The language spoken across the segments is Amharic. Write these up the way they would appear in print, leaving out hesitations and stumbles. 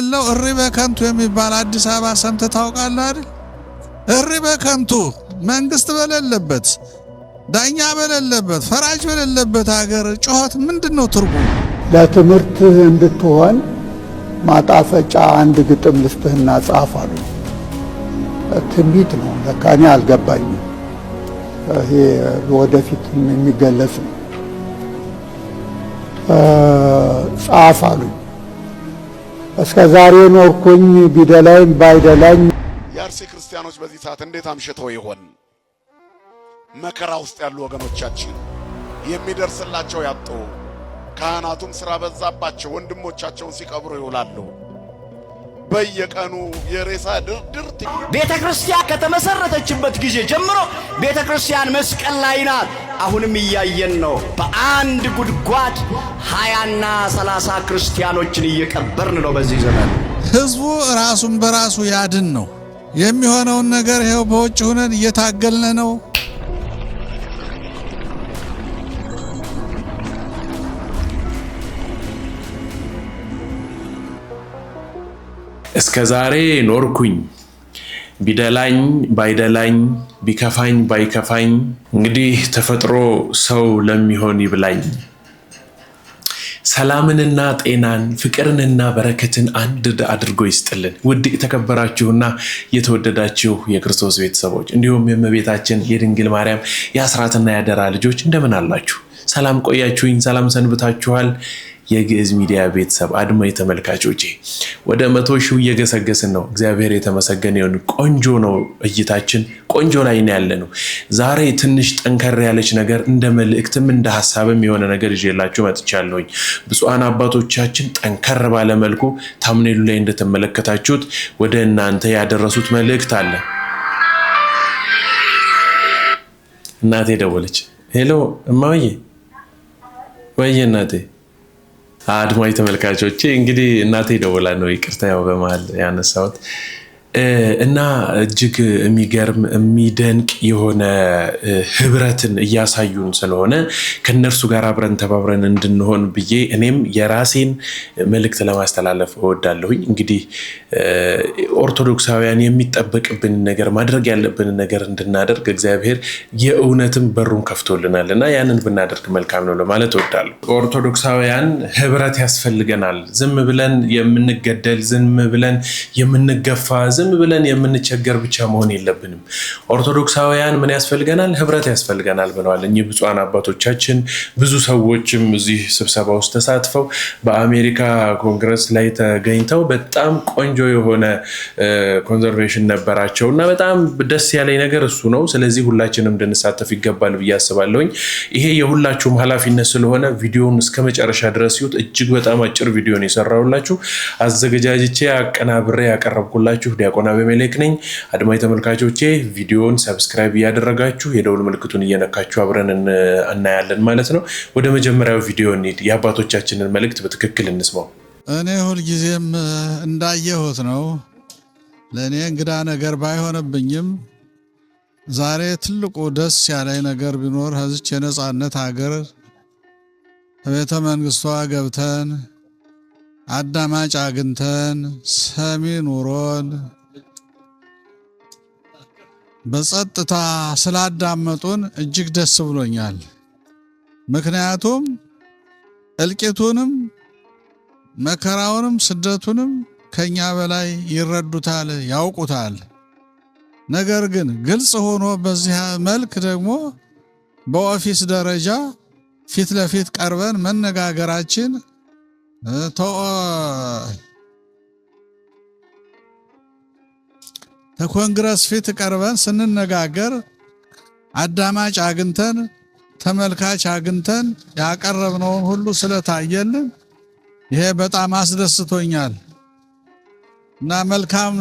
ያለው እሪ በከንቱ የሚባል አዲስ አበባ ሰምተህ ታውቃለህ አይደል? እሪ በከንቱ መንግስት በሌለበት ዳኛ በሌለበት ፈራጅ በሌለበት ሀገር ጩኸት ምንድነው ትርጉሙ? ለትምህርት እንድትሆን ማጣፈጫ አንድ ግጥም ልስጥህና ጻፍ አሉ። ትንቢት ነው ለካኔ አልገባኝም። ይሄ ወደፊት የሚገለጽ ነው። ጻፍ አሉ። እስከ ዛሬ ኖርኩኝ ቢደላይም ባይደላኝ። የአርሲ ክርስቲያኖች በዚህ ሰዓት እንዴት አምሽተው ይሆን? መከራ ውስጥ ያሉ ወገኖቻችን የሚደርስላቸው ያጡ፣ ካህናቱም ሥራ በዛባቸው ወንድሞቻቸውን ሲቀብሩ ይውላሉ። በየቀኑ የሬሳ ድርድር። ቤተክርስቲያን ከተመሰረተችበት ጊዜ ጀምሮ ቤተክርስቲያን መስቀል ላይ ናት። አሁንም እያየን ነው። በአንድ ጉድጓድ 20 እና 30 ክርስቲያኖችን እየቀበርን ነው በዚህ ዘመን። ህዝቡ ራሱን በራሱ ያድን ነው የሚሆነውን ነገር። ይሄው በውጭ ሆነን እየታገልን ነው። እስከ ዛሬ ኖርኩኝ ቢደላኝ ባይደላኝ ቢከፋኝ ባይከፋኝ እንግዲህ ተፈጥሮ ሰው ለሚሆን ይብላኝ። ሰላምንና ጤናን ፍቅርንና በረከትን አንድ አድርጎ ይስጥልን። ውድ የተከበራችሁና የተወደዳችሁ የክርስቶስ ቤተሰቦች እንዲሁም የእመቤታችን የድንግል ማርያም የአስራትና ያደራ ልጆች እንደምን አላችሁ? ሰላም ቆያችሁኝ? ሰላም ሰንብታችኋል? የግዕዝ ሚዲያ ቤተሰብ አድማጭ ተመልካቾቼ ወደ 100 ሺህ እየገሰገስን ነው። እግዚአብሔር የተመሰገነ ይሁን። ቆንጆ ነው እይታችን፣ ቆንጆ ላይ ነው ያለነው። ዛሬ ትንሽ ጠንከር ያለች ነገር እንደ መልእክትም እንደ ሐሳብም የሆነ ነገር ይዤላችሁ መጥቻለሁኝ። ብፁዓን አባቶቻችን ጠንከር ባለ መልኩ ታምኔሉ ላይ እንደተመለከታችሁት ወደ እናንተ ያደረሱት መልእክት አለ። እናቴ ደወለች። ሄሎ እማዬ። ወይ እናቴ። አድማጭ ተመልካቾቼ እንግዲህ እናቴ ደውላ ነው፣ ይቅርታ ያው በመሃል ያነሳሁት እና እጅግ የሚገርም የሚደንቅ የሆነ ህብረትን እያሳዩን ስለሆነ ከነርሱ ጋር አብረን ተባብረን እንድንሆን ብዬ እኔም የራሴን መልእክት ለማስተላለፍ እወዳለሁኝ። እንግዲህ ኦርቶዶክሳውያን የሚጠበቅብን ነገር ማድረግ ያለብን ነገር እንድናደርግ እግዚአብሔር የእውነትም በሩን ከፍቶልናል እና ያንን ብናደርግ መልካም ነው ለማለት እወዳለሁ። ኦርቶዶክሳውያን ህብረት ያስፈልገናል። ዝም ብለን የምንገደል፣ ዝም ብለን የምንገፋ፣ ዝም ብለን የምንቸገር ብቻ መሆን የለብንም። ኦርቶዶክሳውያን ምን ያስፈልገናል? ህብረት ያስፈልገናል ብለዋል እኚህ ብፁዓን አባቶቻችን። ብዙ ሰዎችም እዚህ ስብሰባ ውስጥ ተሳትፈው በአሜሪካ ኮንግረስ ላይ ተገኝተው በጣም ቆንጆ የሆነ ኮንዘርቬሽን ነበራቸው እና በጣም ደስ ያለኝ ነገር እሱ ነው። ስለዚህ ሁላችንም እንድንሳተፍ ይገባል ብዬ አስባለሁኝ። ይሄ የሁላችሁም ኃላፊነት ስለሆነ ቪዲዮውን እስከ መጨረሻ ድረስ ይዩት። እጅግ በጣም አጭር ቪዲዮ ነው የሰራሁላችሁ፣ አዘገጃጅቼ አቀናብሬ ያቀረብኩላችሁ ዲያቆን አቤሜሌክ ነኝ። አድማጭ ተመልካቾቼ ቪዲዮውን ሰብስክራይብ እያደረጋችሁ የደውል ምልክቱን እየነካችሁ አብረን እናያለን ማለት ነው። ወደ መጀመሪያው ቪዲዮ እንሂድ። የአባቶቻችንን መልእክት በትክክል እንስማው። እኔ ሁልጊዜም እንዳየሁት ነው። ለእኔ እንግዳ ነገር ባይሆንብኝም ዛሬ ትልቁ ደስ ያለኝ ነገር ቢኖር ከዚች የነጻነት ሀገር ቤተ መንግስቷ ገብተን አዳማጭ አግኝተን ሰሚ ኑሮን በጸጥታ ስላዳመጡን እጅግ ደስ ብሎኛል። ምክንያቱም እልቂቱንም መከራውንም ስደቱንም ከኛ በላይ ይረዱታል፣ ያውቁታል። ነገር ግን ግልጽ ሆኖ በዚህ መልክ ደግሞ በኦፊስ ደረጃ ፊት ለፊት ቀርበን መነጋገራችን ተኮንግረስ ፊት ቀርበን ስንነጋገር አዳማጭ አግኝተን ተመልካች አግኝተን ያቀረብነውን ሁሉ ስለታየልን ይሄ በጣም አስደስቶኛል እና መልካም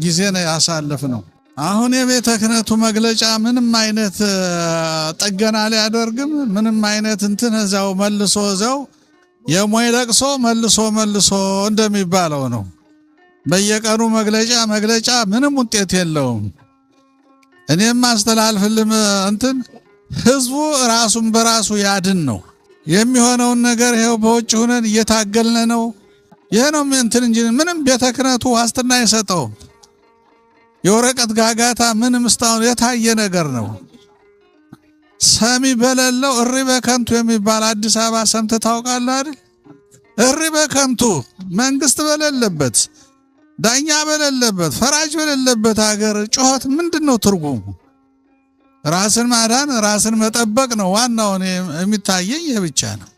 ጊዜ ነው ያሳለፍነው። አሁን የቤተ ክህነቱ መግለጫ ምንም አይነት ጥገና ሊያደርግም ምንም አይነት እንትን እዛው መልሶ እዛው የሞይ ለቅሶ መልሶ እንደሚባለው ነው። በየቀኑ መግለጫ ምንም ውጤት የለውም። እኔም ማስተላልፍልም እንትን ህዝቡ ራሱን በራሱ ያድን ነው የሚሆነውን ነገር። ይሄው በውጭ ሆነን እየታገልን ነው። ይሄ ነው እንትን እንጂ ምንም ቤተ ክህነቱ ዋስትና አይሰጠውም። የወረቀት ጋጋታ ምንም እስካሁን የታየ ነገር ነው። ሰሚ በሌለው እሪ በከንቱ የሚባል አዲስ አበባ ሰምተህ ታውቃለህ አይደል? እሪ በከንቱ መንግስት በሌለበት፣ ዳኛ በሌለበት፣ ፈራጅ በሌለበት ሀገር ጩኸት ምንድነው ትርጉሙ? ራስን ማዳን ራስን መጠበቅ ነው ዋናው። የሚታየኝ ይሄ ብቻ ነው።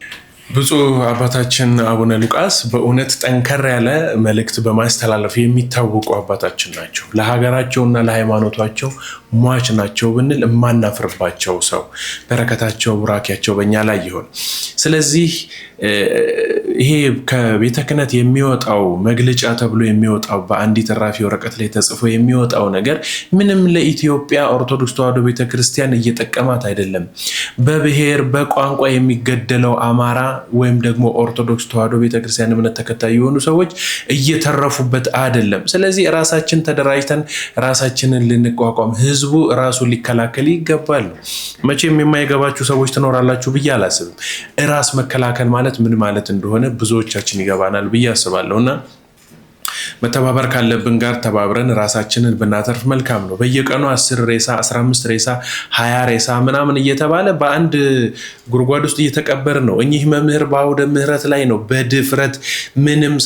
ብፁዕ አባታችን አቡነ ሉቃስ በእውነት ጠንከር ያለ መልእክት በማስተላለፍ የሚታወቁ አባታችን ናቸው። ለሀገራቸውና ለሃይማኖታቸው ሟች ናቸው ብንል የማናፍርባቸው ሰው፣ በረከታቸው ቡራኪያቸው በእኛ ላይ ይሆን። ስለዚህ ይሄ ከቤተ ክህነት የሚወጣው መግለጫ ተብሎ የሚወጣው በአንዲት እራፊ ወረቀት ላይ ተጽፎ የሚወጣው ነገር ምንም ለኢትዮጵያ ኦርቶዶክስ ተዋሕዶ ቤተክርስቲያን እየጠቀማት አይደለም። በብሔር በቋንቋ የሚገደለው አማራ ወይም ደግሞ ኦርቶዶክስ ተዋሕዶ ቤተክርስቲያን እምነት ተከታይ የሆኑ ሰዎች እየተረፉበት አይደለም። ስለዚህ ራሳችን ተደራጅተን ራሳችንን ልንቋቋም፣ ህዝቡ ራሱን ሊከላከል ይገባል። መቼም የማይገባችሁ ሰዎች ትኖራላችሁ ብዬ አላስብም። ራስ መከላከል ማለት ምን ማለት እንደሆነ ብዙዎቻችን ይገባናል ብዬ አስባለሁና መተባበር ካለብን ጋር ተባብረን ራሳችንን ብናተርፍ መልካም ነው። በየቀኑ 10 ሬሳ 15 ሬሳ 20 ሬሳ ምናምን እየተባለ በአንድ ጉድጓድ ውስጥ እየተቀበር ነው። እኚህ መምህር በአውደ ምህረት ላይ ነው በድፍረት ምንም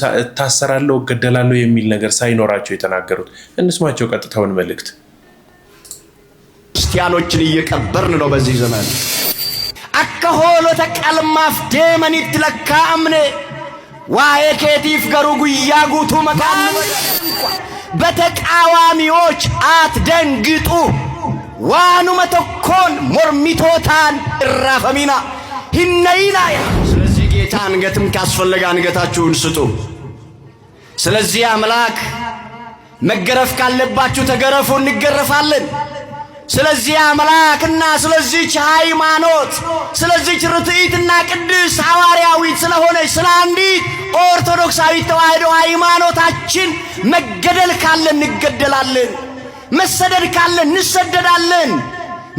ታሰራለሁ እገደላለሁ የሚል ነገር ሳይኖራቸው የተናገሩት። እንስማቸው ቀጥታውን መልእክት። ክርስቲያኖችን እየቀበርን ነው በዚህ ዘመን። አከሆሎ ተቀልማፍ ደመኒት ለካ አምኔ ዋዬ ኬቲፍ ገሩ ጉያ ጉቱ መቃን በተቃዋሚዎች አትደንግጡ። ዋኑ መተኮን ሞርሚቶታን እራፈሚና ሂነይና። ስለዚህ ጌታ አንገትም ካስፈለገ አንገታችሁን ስጡ። ስለዚህ አምላክ መገረፍ ካለባችሁ ተገረፉ፣ እንገረፋለን። ስለዚህ አምላክና ስለዚህች ሃይማኖት ስለዚህች ርትዕትና ቅድስት ሐዋርያዊት ስለሆነች ስለ አንዲት ኦርቶዶክሳዊት ተዋሕዶ ሃይማኖታችን መገደል ካለ እንገደላለን፣ መሰደድ ካለ እንሰደዳለን፣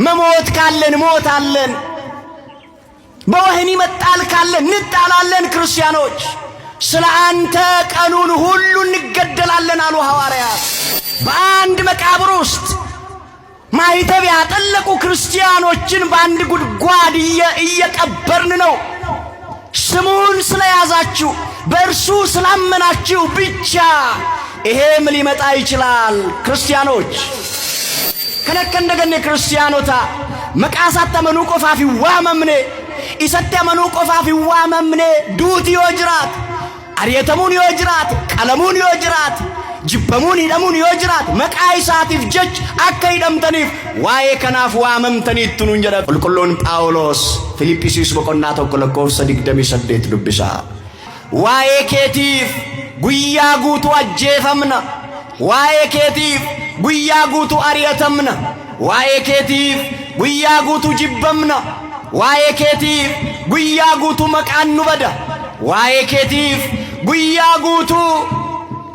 መሞት ካለ እንሞታለን፣ በወህኒ መጣል ካለ እንጣላለን። ክርስቲያኖች ስለ አንተ ቀኑን ሁሉ እንገደላለን አሉ ሐዋርያት። በአንድ መቃብር ውስጥ ማይተብ ያጠለቁ ክርስቲያኖችን በአንድ ጉድጓድ እየቀበርን ነው። ስሙን ስለያዛችሁ በእርሱ ስላመናችሁ ብቻ ይሄም ሊመጣ ይችላል። ክርስቲያኖች ከነከንደገን ክርስቲያኖታ መቃሳት ተመኑ ቆፋፊ ዋመምኔ ኢሰተ መኑ ቆፋፊ ዋመምኔ ዱት ይወጅራት አርየተሙን ይወጅራት ቀለሙን ይወጅራት ጅበሙን ይደሙን ይወጅራት መቃይሳቲፍ ጀች አከይደምተኒፍ ዋዬ ከናፍ ዋመምተኒት ቱኑን ጀደ ቁልቁሉን ጳውሎስ ፊልጵስዩስ በቆና ተቆለቆፍ ሰዲግደሚ ሰዴት ዱብሳ ዋዬ ኬቲፍ ጉያ ጉቱ አጄፈምና ዋዬ ኬቲፍ ጉያ ጉቱ አርየተምና ዋዬ ኬቲፍ ጉያ ጉቱ ጅበምና ዋዬ ኬቲፍ ጉያ ጉቱ መቃኑ በዳ ዋዬ ኬቲፍ ጉያ ጉቱ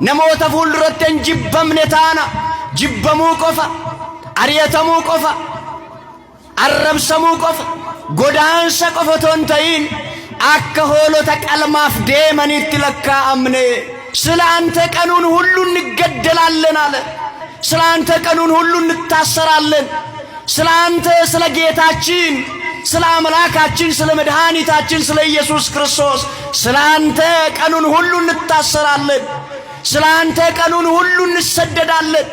namoota fuulduratti hin jibbamne taana. Jibbamuu qofa, ariyatamuu qofa, arrabsamuu qofa, godaansa qofa otoo hin ta'in akka hoolota qalmaaf deemanitti lakkaa'amne ስለ አንተ ቀኑን ሁሉ እንገደላለን አለ። ስለ አንተ ቀኑን ሁሉ እንታሰራለን። ስለ አንተ ስለ ጌታችን ስለ አምላካችን ስለ መድኃኒታችን ስለ ኢየሱስ ክርስቶስ ስለ አንተ ቀኑን ሁሉ እንታሰራለን። ስለ አንተ ቀኑን ሁሉ እንሰደዳለን።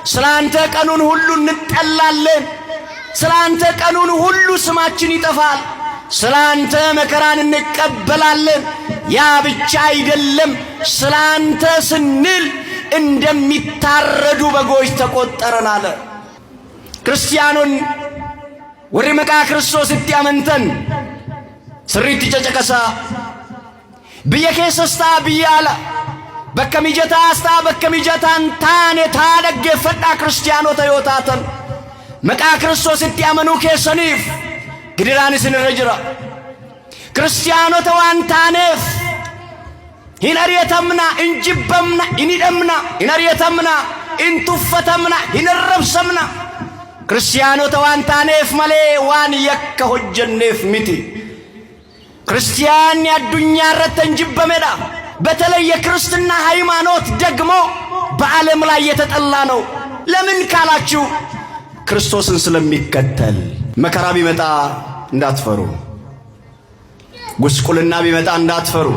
ስለ አንተ ቀኑን ሁሉ እንጠላለን። ስለ አንተ ቀኑን ሁሉ ስማችን ይጠፋል። ስለ አንተ መከራን እንቀበላለን። ያ ብቻ አይደለም፣ ስለ አንተ ስንል እንደሚታረዱ በጎች ተቆጠረን አለ። ክርስቲያኑን ወደ መቃ ክርስቶስ እትያመንተን ስሪት ጨጨቀሳ በየከሰስታ በያላ በከሚጀታስታ በከሚጀታን ታኔ ታደገፈጣ ክርስቲያኖ ተዮታተን መቃ ክርስቶስ እትያመኑ ከሰኒፍ ግድራንስን ረጅራ ክርስቲያኖ ተዋንታነፍ ሂነሪየተምና እንጅበምና ኢኒደምና ሂነሪየተምና እንቱፈተምና ሂነረብሰምና ክርስቲያኖ ተዋንታነፍ ማሌ ዋን የከ ሆጀኔፍ ሚቲ ክርስቲያን ያዱኛ ረተ እንጅበመዳ በተለይ የክርስትና ሃይማኖት ደግሞ በዓለም ላይ የተጠላ ነው። ለምን ካላችሁ ክርስቶስን ስለሚከተል። መከራ ቢመጣ እንዳትፈሩ፣ ጉስቁልና ቢመጣ እንዳትፈሩ፣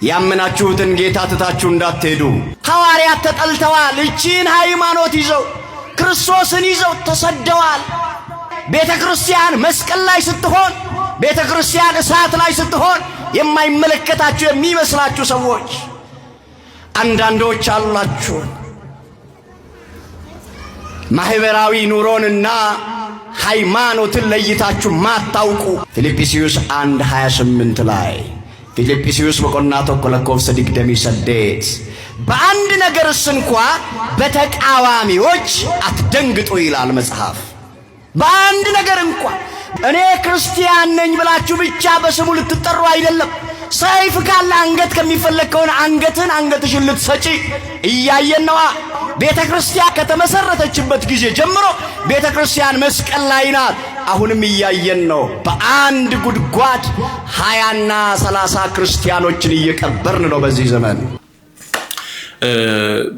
ያመናችሁትን ጌታ ትታችሁ እንዳትሄዱ። ሐዋርያት ተጠልተዋል። እቺን ሃይማኖት ይዘው ክርስቶስን ይዘው ተሰደዋል። ቤተ ክርስቲያን መስቀል ላይ ስትሆን፣ ቤተ ክርስቲያን እሳት ላይ ስትሆን የማይመለከታችሁ የሚመስላችሁ ሰዎች አንዳንዶች አላችሁ። ማህበራዊ ኑሮንና ሃይማኖትን ለይታችሁ ማታውቁ። ፊልጵስዩስ 1:28 ላይ ፊልጵስዩስ በቆና ተኮለኮፍ ሰዲቅደሚ ሰዴት በአንድ ነገርስ እንኳ በተቃዋሚዎች አትደንግጡ ይላል መጽሐፍ። በአንድ ነገር እንኳ እኔ ክርስቲያን ነኝ ብላችሁ ብቻ በስሙ ልትጠሩ አይደለም። ሰይፍ ካለ አንገት ከሚፈለግ ከሆነ አንገትሽን ልትሰጪ እያየን ነዋ። ቤተ ክርስቲያን ከተመሰረተችበት ጊዜ ጀምሮ ቤተ ክርስቲያን መስቀል ላይ ናት። አሁንም እያየን ነው። በአንድ ጉድጓድ 20 እና 30 ክርስቲያኖችን እየቀበርን ነው በዚህ ዘመን።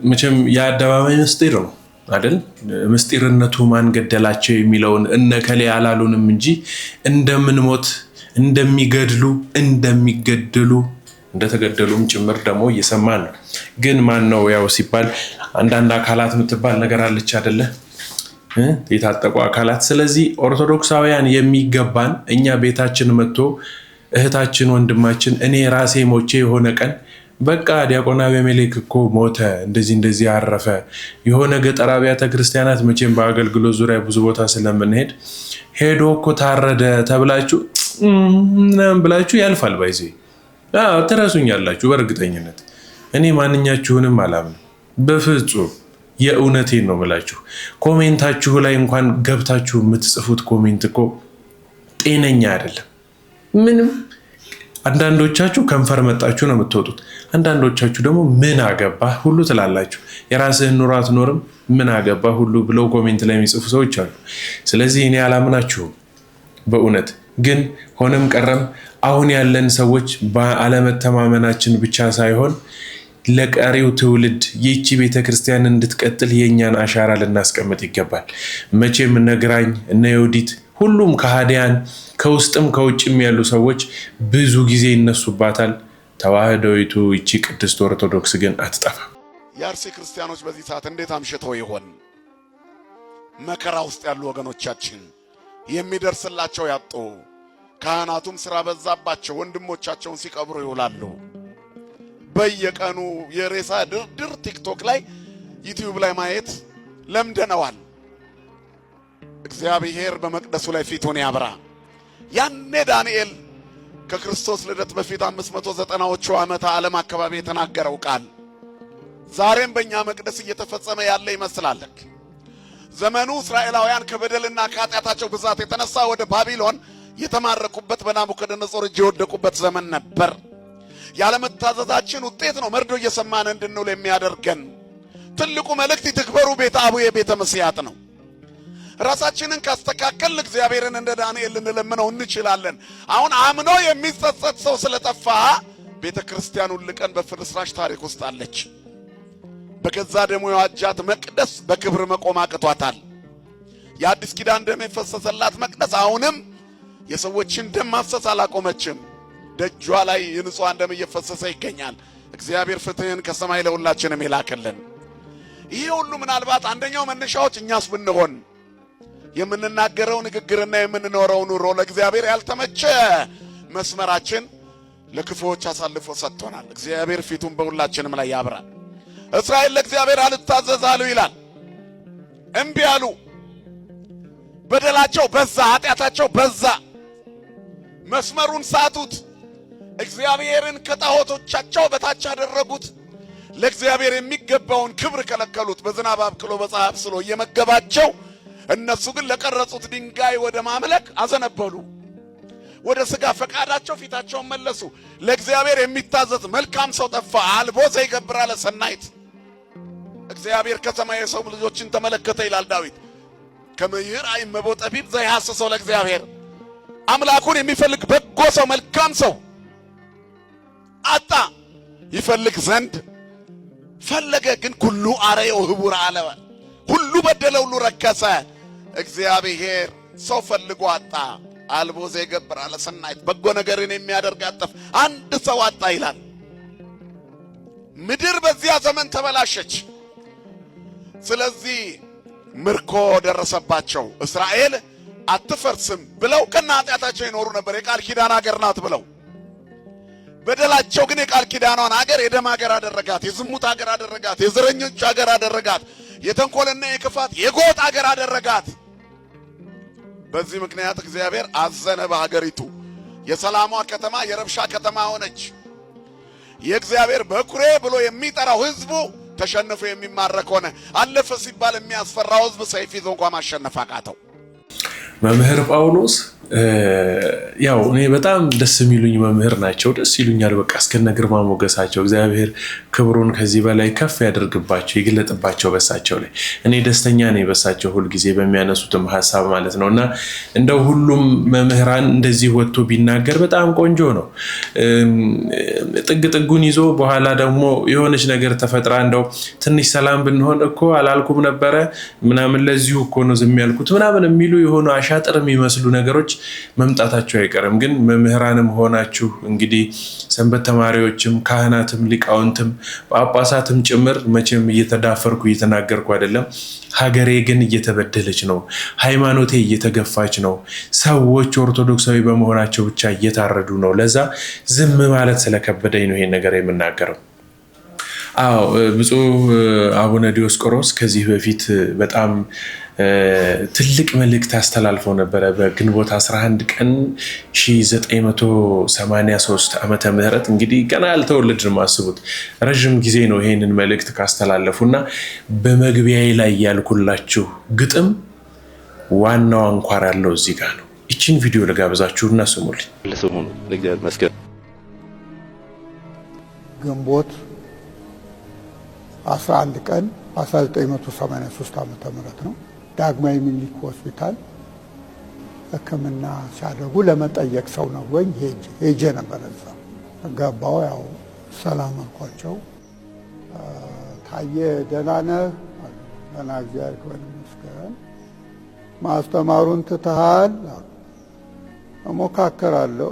መቼም የአደባባይ ምስጢር ነው አይደል? ምስጢርነቱ ማን ገደላቸው የሚለውን እነከሌ አላሉንም እንጂ እንደምንሞት እንደሚገድሉ እንደሚገደሉ እንደተገደሉም ጭምር ደግሞ እየሰማን ነው። ግን ማን ነው ያው ሲባል አንዳንድ አካላት የምትባል ነገር አለች አይደለ? የታጠቁ አካላት። ስለዚህ ኦርቶዶክሳውያን የሚገባን እኛ ቤታችን መጥቶ እህታችን ወንድማችን እኔ ራሴ ሞቼ የሆነ ቀን በቃ ዲያቆን አቤሜሌክ እኮ ሞተ፣ እንደዚህ አረፈ፣ የሆነ ገጠር አብያተ ክርስቲያናት መቼም በአገልግሎት ዙሪያ ብዙ ቦታ ስለምንሄድ ሄዶ እኮ ታረደ ተብላችሁ ምናምን ብላችሁ ያልፋል። ባይዜ ትረሱኛላችሁ በእርግጠኝነት። እኔ ማንኛችሁንም አላምንም በፍጹም። የእውነቴን ነው ብላችሁ ኮሜንታችሁ ላይ እንኳን ገብታችሁ የምትጽፉት ኮሜንት እኮ ጤነኛ አይደለም ምንም። አንዳንዶቻችሁ ከንፈር መጣችሁ ነው የምትወጡት። አንዳንዶቻችሁ ደግሞ ምን አገባ ሁሉ ትላላችሁ። የራስህን ኑሮ አትኖርም ምን አገባ ሁሉ ብለው ኮሜንት ላይ የሚጽፉ ሰዎች አሉ። ስለዚህ እኔ አላምናችሁም በእውነት። ግን ሆነም ቀረም አሁን ያለን ሰዎች በአለመተማመናችን ብቻ ሳይሆን ለቀሪው ትውልድ ይህቺ ቤተክርስቲያን እንድትቀጥል የኛን አሻራ ልናስቀምጥ ይገባል። መቼም ነግራኝ እነ ዮዲት ሁሉም ከሃዲያን ከውስጥም ከውጭም ያሉ ሰዎች ብዙ ጊዜ ይነሱባታል። ተዋህዶይቱ ይቺ ቅድስት ኦርቶዶክስ ግን አትጠፋም። የአርሲ ክርስቲያኖች በዚህ ሰዓት እንዴት አምሽተው ይሆን? መከራ ውስጥ ያሉ ወገኖቻችን የሚደርስላቸው ያጡ፣ ካህናቱም ስራ በዛባቸው ወንድሞቻቸውን ሲቀብሩ ይውላሉ። በየቀኑ የሬሳ ድርድር ቲክቶክ ላይ ዩቲዩብ ላይ ማየት ለምደነዋል። እግዚአብሔር በመቅደሱ ላይ ፊቱን ያብራ። ያኔ ዳንኤል ከክርስቶስ ልደት በፊት 590ዎቹ ዓመተ ዓለም አካባቢ የተናገረው ቃል ዛሬም በእኛ መቅደስ እየተፈጸመ ያለ ይመስላል። ዘመኑ እስራኤላውያን ከበደልና ከኃጢአታቸው ብዛት የተነሳ ወደ ባቢሎን የተማረኩበት በናቡከደነጾር እጅ የወደቁበት ዘመን ነበር። ያለመታዘዛችን ውጤት ነው መርዶ እየሰማን እንድንውል የሚያደርገን። ትልቁ መልእክት ይትክበሩ ቤተ አቡየ ቤተ መስያት ነው። ራሳችንን ካስተካከል እግዚአብሔርን እንደ ዳንኤል ልንለምነው እንችላለን። አሁን አምኖ የሚጸጸት ሰው ስለጠፋ ቤተክርስቲያኑን ልቀን በፍርስራሽ ታሪክ ውስጥ አለች። በገዛ ደሙ የዋጃት መቅደስ በክብር መቆም አቅቷታል። የአዲስ ኪዳን ደም የፈሰሰላት መቅደስ አሁንም የሰዎችን ደም ማፍሰስ አላቆመችም። ደጇ ላይ የንጹሃን ደም እየፈሰሰ ይገኛል። እግዚአብሔር ፍትህን ከሰማይ ለሁላችንም ይላክልን። ይሄ ሁሉ ምናልባት አንደኛው መነሻዎች እኛስ ብንሆን የምንናገረው ንግግርና የምንኖረው ኑሮ ለእግዚአብሔር ያልተመቸ መስመራችን ለክፉዎች አሳልፎ ሰጥቶናል። እግዚአብሔር ፊቱን በሁላችንም ላይ ያብራል። እስራኤል ለእግዚአብሔር አልታዘዛሉ ይላል። እምቢ አሉ። በደላቸው በዛ፣ ኃጢአታቸው በዛ። መስመሩን ሳቱት። እግዚአብሔርን ከጣዖቶቻቸው በታች አደረጉት። ለእግዚአብሔር የሚገባውን ክብር ከለከሉት። በዝናብ አብቅሎ በፀሐይ አብስሎ እየመገባቸው እነሱ ግን ለቀረጹት ድንጋይ ወደ ማምለክ አዘነበሉ። ወደ ሥጋ ፈቃዳቸው ፊታቸውን መለሱ። ለእግዚአብሔር የሚታዘዝ መልካም ሰው ጠፋ። አልቦ ዘይገብር አለ ሰናይት። እግዚአብሔር ከሰማይ የሰው ልጆችን ተመለከተ ይላል ዳዊት። ከመይር አይመቦ ጠቢብ ዘይሐሰሰው ለእግዚአብሔር። አምላኩን የሚፈልግ በጎ ሰው መልካም ሰው አጣ። ይፈልግ ዘንድ ፈለገ፣ ግን ኩሉ አረየው ህቡር አለ። ሁሉ በደለ፣ ሁሉ ረከሰ። እግዚአብሔር ሰው ፈልጎ አጣ። አልቦ ዘይገብር አለ ሰናይት፣ በጎ ነገርን የሚያደርግ አጠፍ። አንድ ሰው አጣ ይላል። ምድር በዚያ ዘመን ተበላሸች። ስለዚህ ምርኮ ደረሰባቸው። እስራኤል አትፈርስም ብለው ከነ ኃጢአታቸው ይኖሩ ነበር። የቃል ኪዳን ሀገር ናት ብለው በደላቸው ግን የቃል ኪዳኗን ሀገር የደም ሀገር አደረጋት፣ የዝሙት ሀገር አደረጋት፣ የዘረኞች ሀገር አደረጋት፣ የተንኮልና የክፋት የጎጥ ሀገር አደረጋት። በዚህ ምክንያት እግዚአብሔር አዘነ በሀገሪቱ። የሰላሟ ከተማ የረብሻ ከተማ ሆነች። የእግዚአብሔር በኩሬ ብሎ የሚጠራው ህዝቡ ተሸንፎ የሚማረክ ሆነ። አለፈ ሲባል የሚያስፈራው ህዝብ ሰይፍ ይዞ እንኳን ማሸነፍ አቃተው። መምህር ጳውሎስ ያው እኔ በጣም ደስ የሚሉኝ መምህር ናቸው። ደስ ይሉኛል በቃ እስከነ ግርማ ሞገሳቸው። እግዚአብሔር ክብሩን ከዚህ በላይ ከፍ ያደርግባቸው ይግለጥባቸው በሳቸው ላይ። እኔ ደስተኛ ነኝ በሳቸው ሁልጊዜ በሚያነሱትም ሐሳብ ማለት ነውና እንደው ሁሉም መምህራን እንደዚህ ወጥቶ ቢናገር በጣም ቆንጆ ነው። ጥግ ጥጉን ይዞ በኋላ ደግሞ የሆነች ነገር ተፈጥራ እንደው ትንሽ ሰላም ብንሆን እኮ አላልኩም ነበረ ምናምን ለዚሁ እኮ ነው ዝም ያልኩት ምናምን የሚሉ የሆኑ አሻጥር የሚመስሉ ነገሮች መምጣታቸው አይቀርም። ግን መምህራንም ሆናችሁ እንግዲህ ሰንበት ተማሪዎችም ካህናትም ሊቃውንትም ጳጳሳትም ጭምር መቼም እየተዳፈርኩ እየተናገርኩ አይደለም። ሀገሬ ግን እየተበደለች ነው፣ ሃይማኖቴ እየተገፋች ነው፣ ሰዎች ኦርቶዶክሳዊ በመሆናቸው ብቻ እየታረዱ ነው። ለዛ ዝም ማለት ስለከበደኝ ነው ይሄን ነገር የምናገረው። አዎ ብፁዕ አቡነ ዲዮስቆሮስ ከዚህ በፊት በጣም ትልቅ መልእክት አስተላልፈው ነበረ። በግንቦት 11 ቀን 1983 ዓመተ ምህረት እንግዲህ ገና አልተወለድንም አስቡት። ረጅም ጊዜ ነው ይሄንን መልእክት ካስተላለፉና በመግቢያዬ ላይ ያልኩላችሁ ግጥም ዋናው አንኳር ያለው እዚህ ጋር ነው። እቺን ቪዲዮ ልጋብዛችሁና ስሙልኝ። ለሰሞኑ ለእግዚአብሔር መስገን ግንቦት 11 ቀን 1983 ዓመተ ምህረት ነው። ዳግማዊ ምኒልክ ሆስፒታል ሕክምና ሲያደርጉ ለመጠየቅ ሰው ነው ወይ ሄጄ ነበር። እዛ ገባው። ያው ሰላም አልኳቸው። ታየ ደህና ነህ? ደህና እግዚአብሔር ይመስገን። ማስተማሩን ትተሃል? እሞካከራለሁ፣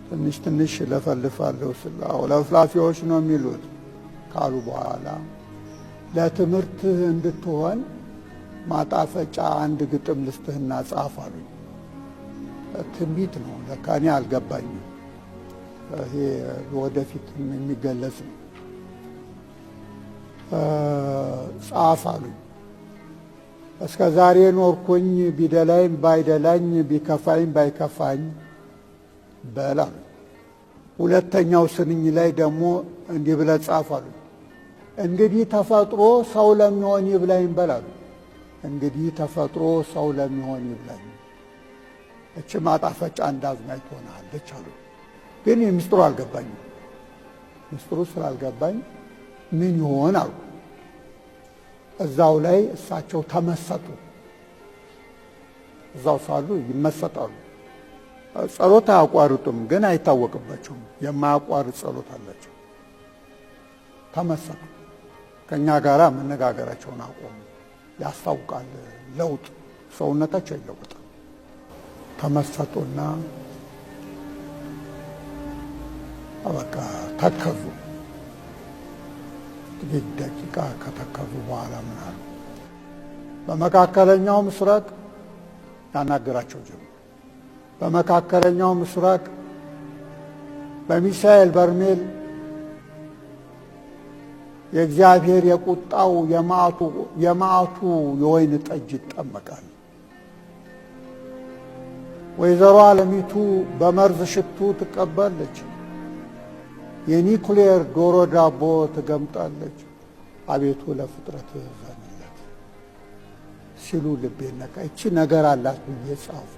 ትንሽ ትንሽ ለፈልፋለሁ። ስላው ለፍላፊዎች ነው የሚሉት ካሉ በኋላ ለትምህርት እንድትሆን ማጣፈጫ አንድ ግጥም ልስጥህና ጻፍ አሉኝ። ትንቢት ነው ለካ እኔ አልገባኝም። ይሄ ወደፊት የሚገለጽ ነው። ጻፍ አሉኝ። እስከ ዛሬ ኖርኩኝ ቢደላይም ባይደላኝ ቢከፋኝ ባይከፋኝ በል አሉኝ። ሁለተኛው ስንኝ ላይ ደግሞ እንዲህ ብለህ ጻፍ አሉኝ። እንግዲህ ተፈጥሮ ሰው ለሚሆን ይብላኝ በል አሉኝ። እንግዲህ ተፈጥሮ ሰው ለሚሆን ይብላኝ። እቺ ማጣፈጫ እንዳዝናኝ ትሆናለች አሉ። ግን ምስጢሩ አልገባኝም። ምስጢሩ ስላልገባኝ ምን ይሆን አሉ። እዛው ላይ እሳቸው ተመሰጡ። እዛው ሳሉ ይመሰጣሉ። ጸሎት አያቋርጡም፣ ግን አይታወቅባቸውም። የማያቋርጥ ጸሎት አላቸው። ተመሰጡ። ከእኛ ጋር መነጋገራቸውን አቆሙ። ያስታውቃል ለውጥ፣ ሰውነታቸው ይለወጣል። ተመሰጡና በቃ ተከዙ። ጥቂት ደቂቃ ከተከዙ በኋላ ምን አሉ? በመካከለኛው ምስራቅ ያናገራቸው ጀመሩ። በመካከለኛው ምስራቅ በሚሳኤል በርሜል የእግዚአብሔር የቁጣው የመዓቱ የወይን ጠጅ ይጠመቃል። ወይዘሮ ዓለሚቱ በመርዝ ሽቱ ትቀባለች። የኒኩሌር ዶሮ ዳቦ ትገምጣለች። አቤቱ ለፍጥረት ዘንለት ሲሉ ልቤ ነካ። እቺ ነገር አላት ብዬ ጻፉ።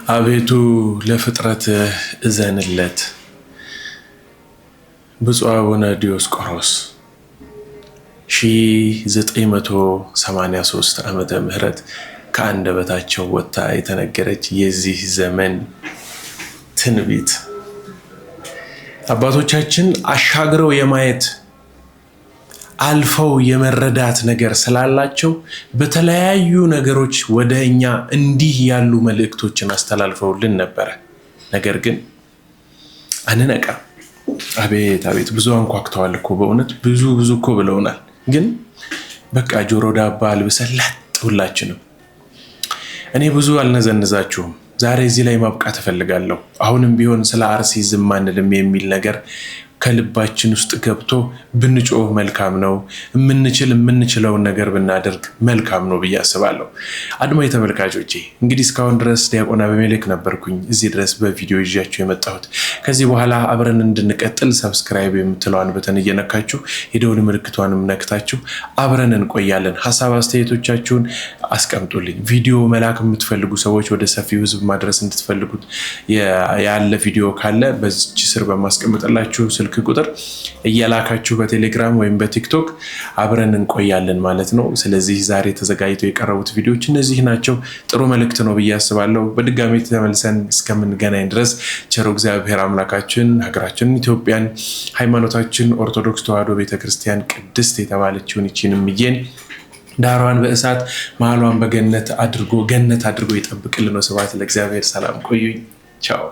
አቤቱ ለፍጥረት እዘንለት። ብፁዕ አቡነ ዲዮስቆሮስ 1983 ዓመተ ምህረት ከአንደበታቸው ወጥታ የተነገረች የዚህ ዘመን ትንቢት አባቶቻችን አሻግረው የማየት አልፈው የመረዳት ነገር ስላላቸው በተለያዩ ነገሮች ወደ እኛ እንዲህ ያሉ መልእክቶችን አስተላልፈውልን ነበረ። ነገር ግን አንነቃም። አቤት አቤት ብዙ አንኳክተዋል እኮ በእውነት ብዙ እኮ ብለውናል። ግን በቃ ጆሮ ዳባ አልብሰላት ሁላችንም። እኔ ብዙ አልነዘንዛችሁም። ዛሬ እዚህ ላይ ማብቃት እፈልጋለሁ። አሁንም ቢሆን ስለ አርሲ ዝም አንልም የሚል ነገር ከልባችን ውስጥ ገብቶ ብንጮህ መልካም ነው። የምንችለውን ነገር ብናደርግ መልካም ነው ብዬ አስባለሁ። አድማጭ ተመልካቾቼ እንግዲህ እስካሁን ድረስ ዲያቆን አቤሜሌክ ነበርኩኝ እዚህ ድረስ በቪዲዮ ይዣችሁ የመጣሁት። ከዚህ በኋላ አብረን እንድንቀጥል ሰብስክራይብ የምትለዋን በተን እየነካችሁ የደወል ምልክቷንም ነክታችሁ አብረን እንቆያለን። ሐሳብ አስተያየቶቻችሁን አስቀምጡልኝ። ቪዲዮ መላክ የምትፈልጉ ሰዎች ወደ ሰፊው ህዝብ ማድረስ እንድትፈልጉት ያለ ቪዲዮ ካለ በዚች ስር በማስቀምጥላችሁ ስልክ ቁጥር እያላካችሁ በቴሌግራም ወይም በቲክቶክ አብረን እንቆያለን ማለት ነው። ስለዚህ ዛሬ ተዘጋጅተው የቀረቡት ቪዲዮዎች እነዚህ ናቸው። ጥሩ መልእክት ነው ብዬ አስባለሁ። በድጋሚ ተመልሰን እስከምንገናኝ ድረስ ቸር እግዚአብሔር አምላካችን ሀገራችንን ኢትዮጵያን፣ ሃይማኖታችን ኦርቶዶክስ ተዋሕዶ ቤተክርስቲያን ቅድስት የተባለችውን ይቺንም ምዬን ዳሯን በእሳት መሃሏን በገነት አድርጎ ይጠብቅልን። ስብሐት ለእግዚአብሔር። ሰላም ቆዩኝ። ቻው